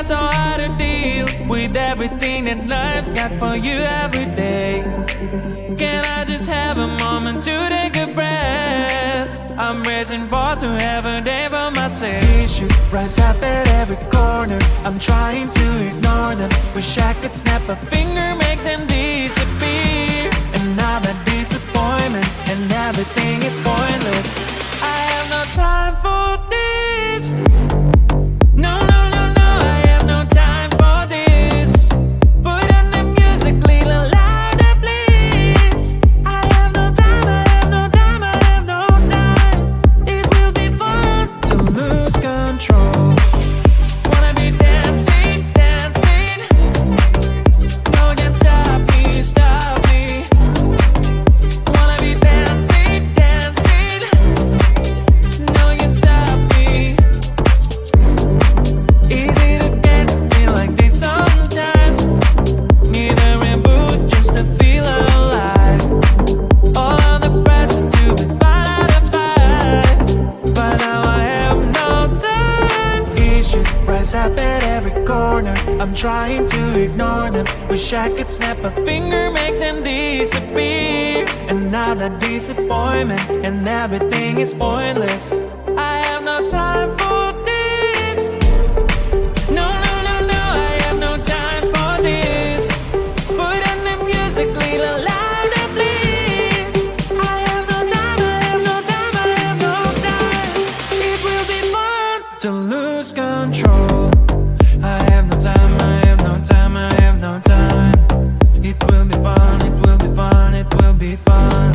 so hard to deal with everything that life's got for you every day. Can I just have a moment to take a breath? I'm raising balls to have a day for myself. Issues rise up at every corner. I'm trying to ignore them. Wish I could snap a finger, make them disappear. And now that disappointment and everything is pointless. I have no time for this. No, no, no, no, I have no time for this. Put on the music, little louder, please. I have no time, I have no time, I have no time. It will be fun to lose control. Wanna be dancing, dancing. No one can stop me, stop me. Wanna be dancing, dancing. No one can stop me. Easy to get me like this sometimes. Need a reboot just to feel alive. All of the pressure to be fight, but now I have no time. Issues rise up at every corner. I'm trying to ignore them. Wish I could snap a finger, make them disappear. And now that disappointment and everything is pointless. I have no time for this. No, no, no, no, I have no time for this. Put on the music, little louder, please. I have no time, I have no time, I have no time. It will be fun to lose control. I have no time, I have no time, I have no time. It will be fun, it will be fun, it will be fun.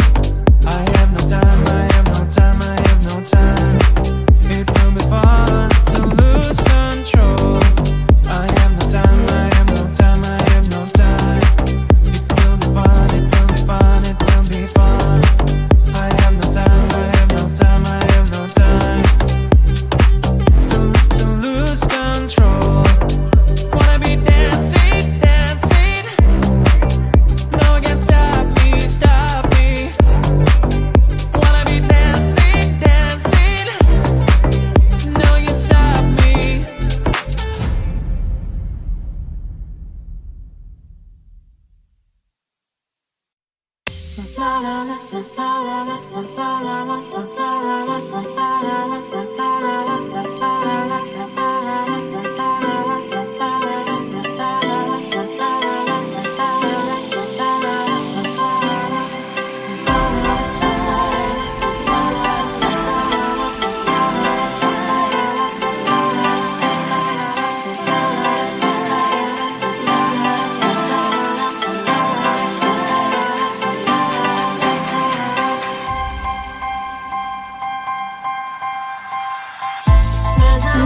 I have no time, I have no time, I have no time. It will be fun to lose control. I have no time, I have no time, I have no time. It will be fun, it will be fun, it will be fun. I have no time, I have no time, I have no time. To lose control. Wanna be dancing, dancing. No one can stop me, stop me. Wanna be dancing, dancing. No one can stop me.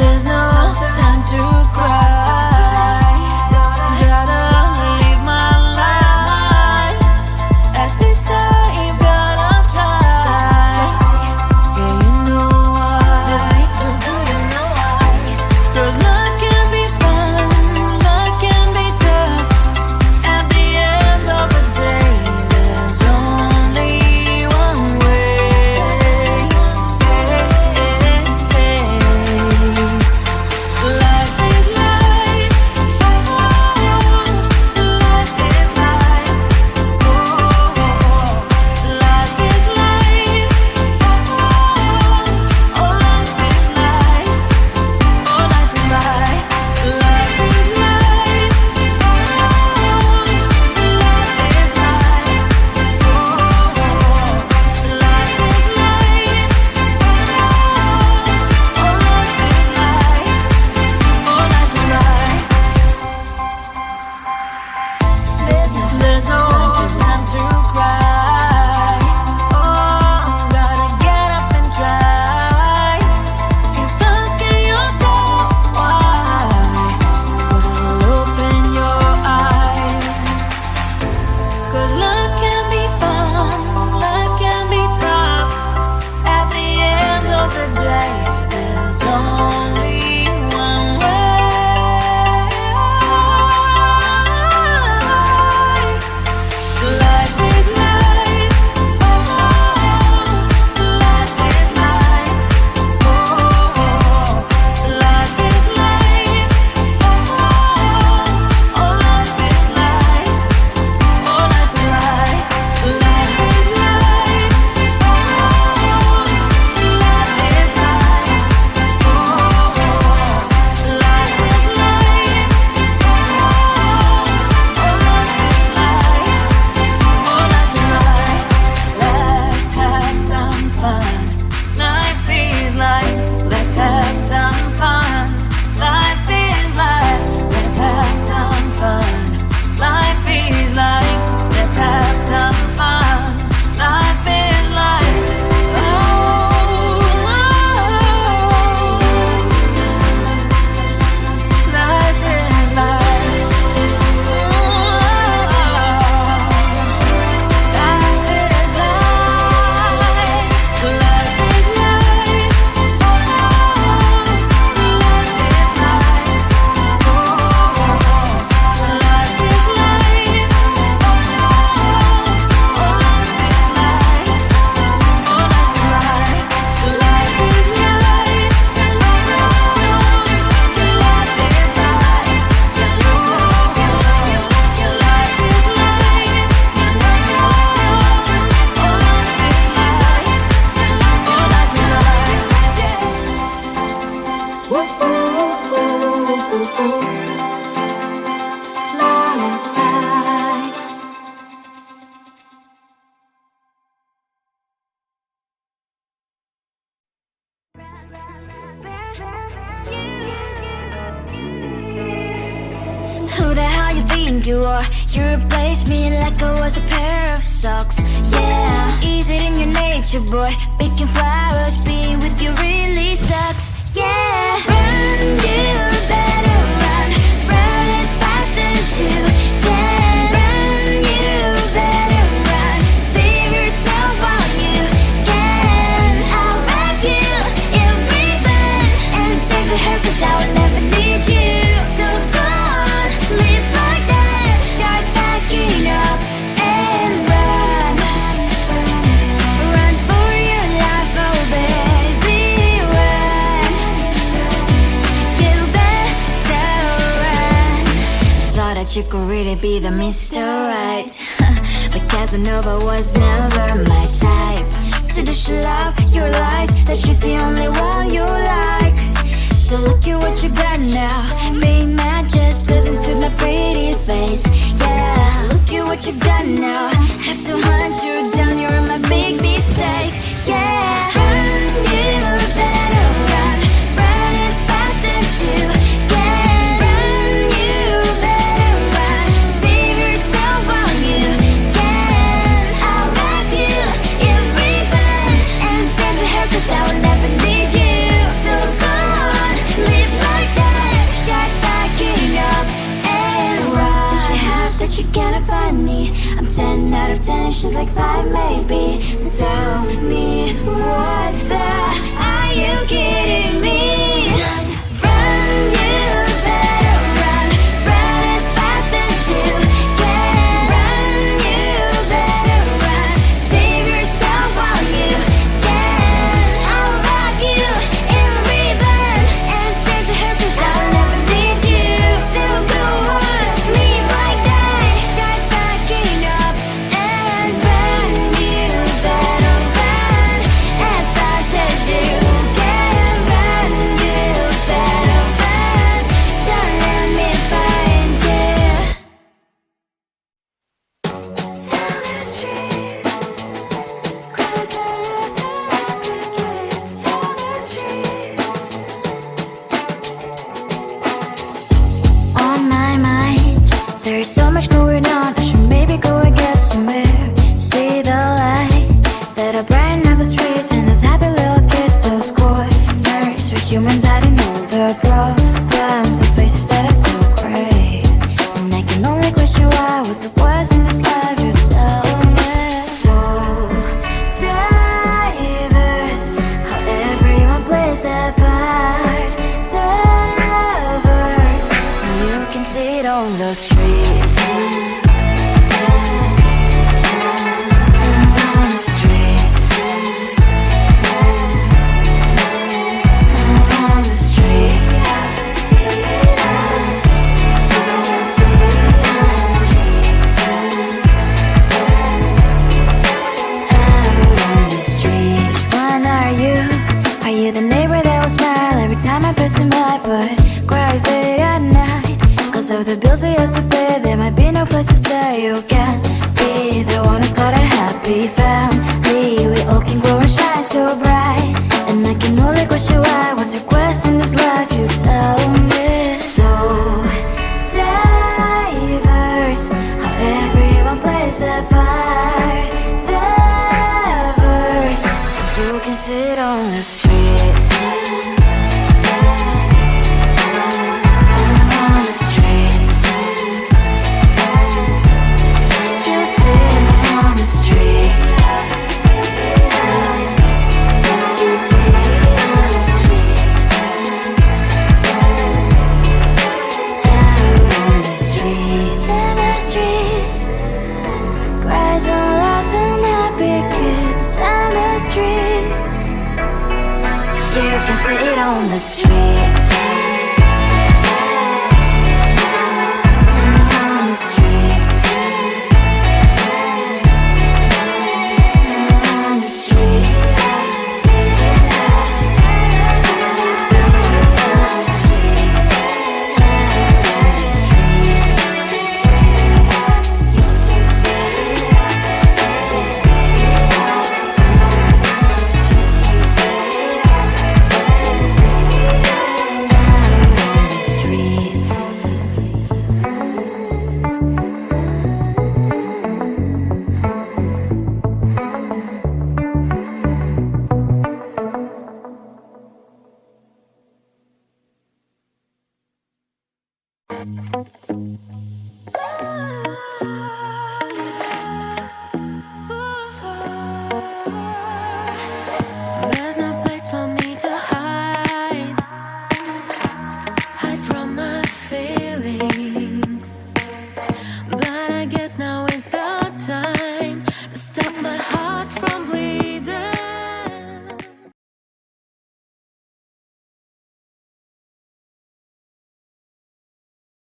There's no time to cry. Gotta live my life. At this time, gotta try. Yeah, you know why. Do you know why? 'Cause life can be fun, life can be tough. At the end of the day, there's only one way. Life you are. You replaced me like I was a pair of socks. Yeah, is it in your nature, boy? Picking flowers, being with you really sucks. Yeah, run, you better run. Run as fast as you can. Run, you better run. Save yourself while you can. I'll wrap you in ribbon and send to her, 'cause I will never need you. So go on, live like that. Start backing up and run. Run for your life, oh baby, run. You better run. Thought that you could really be the Mr. Right, but Casanova was never my type. So does she love your lies, that she's the only one you like? So look at what you've done now. Being mad just doesn't suit my pretty face. Yeah, look at what you've done now. Have to hunt you down, you're my big mistake. Yeah, run, you better run. Run as fast as you can. Run, you better run. Save yourself while you can. I'll wrap you in ribbon and send to her, 'cause I will never need you. So go on, live like that. Start backing up and run. Does she have that she cannot find me? I'm 10 out of 10, she's like 5 maybe. So tell me, what the are you kidding me? Run, you better run. Run as fast as you can. Run, you better run. Save yourself while you can. I'll rock you in ribbon and send to her, 'cause I'll never need you. So go on, live like that. Start backing up and run. You better run as fast as you can. Run, you better run. Don't let me find you. Tell the street, cries out the crickets. Tell the street. On my mind, there's so much going on. I should maybe go and get some air. See the light that are brighten up the streets, and those happy little kids, those corners where humans hiding all the problems, the faces that are so great. And I can only question why, what's the worst in this life, you tell me. So diverse, how everyone plays their part. Lovers, you can see it on the streets. On the streets. On the streets. Out on the streets. When are you? Are you the neighbor that will smile every time I pass him by, but cries late at night? 'Cause of the bills he has to pay, there might be no place to stay. You can't be the one who's got a happy family. We all can glow and shine so bright, and I can only question why, what's your quest in this life, you tell me. So diverse, how everyone plays their part. Lovers, you can sit on the streets. On the streets. You sit on the streets. Out on the streets. In the streets. Cries and laughs and happy kids. On the streets. You can sit on the streets.